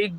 1